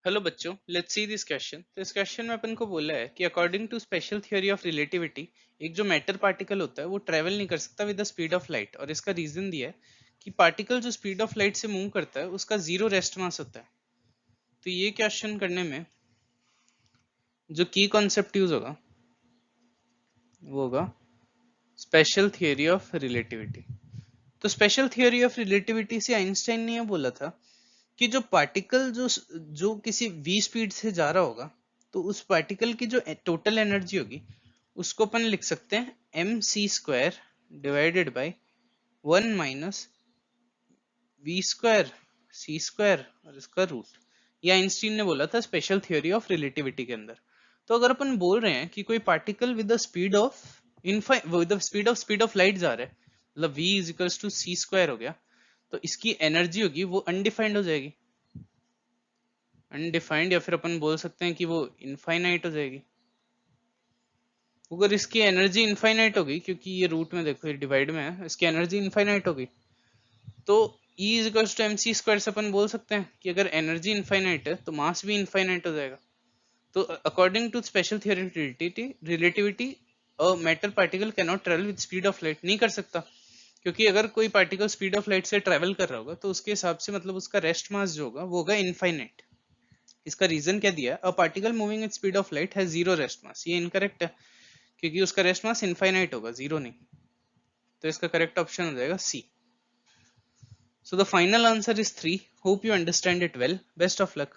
Hello बच्चों, let's see this question. तो इस क्वेश्चन में अपन को बोला है कि according to special theory of relativity एक जो मैटर पार्टिकल होता है वो ट्रेवल नहीं कर सकता with the speed of light, और इसका रीजन दिया है कि पार्टिकल जो स्पीड ऑफ लाइट से मूव करता है उसका जीरो रेस्ट मास होता है। तो ये क्वेश्चन करने में जो की कॉन्सेप्ट यूज होगा वो होगा स्पेशल थियोरी ऑफ रिलेटिविटी। तो स्पेशल थियोरी ऑफ रिलेटिविटी से आइंस्टाइन ने यह बोला था कि जो पार्टिकल जो किसी v स्पीड से जा रहा होगा, तो उस पार्टिकल की जो टोटल एनर्जी होगी उसको अपन लिख सकते हैं M C square divided by 1 - V square C square और इसका रूट। ये आइंस्टीन ने बोला था स्पेशल थ्योरी ऑफ रिलेटिविटी के अंदर। तो अगर अपन बोल रहे हैं कि कोई particle with the speed of light जा रहा है, मतलब v is equals to C square हो गया, तो इसकी एनर्जी होगी वो अनडिफाइंड हो जाएगी, अनडिफाइंड, या फिर अपन बोल सकते हैं कि वो इनफाइनाइट हो जाएगी। अगर इसकी एनर्जी इनफाइनाइट होगी, क्योंकि ये रूट में देखो ये डिवाइड में है, इसकी एनर्जी इनफाइनाइट होगी, तो E is equals to M C square से अपन बोल सकते हैं कि अगर एनर्जी इनफाइनाइट है तो मास भी इनफाइनाइट हो जाएगा। तो according to special theory relativity a matter particle can not travel with speed of light, नहीं कर सकता, क्योंकि अगर कोई पार्टिकल स्पीड ऑफ लाइट से ट्रेवल कर रहा होगा तो उसके हिसाब से मतलब उसका रेस्ट मास जो होगा वो होगा इनफाइनाइट। इसका रीजन क्या दिया है, a particle moving at speed of light has zero rest mass. ये इनकरेक्ट है, क्योंकि उसका रेस्ट मास इनफाइनाइट होगा, जीरो नहीं। तो इसका करेक्ट ऑप्शन हो जाएगा C. So the final answer is 3। Hope you understand it well. Best of luck.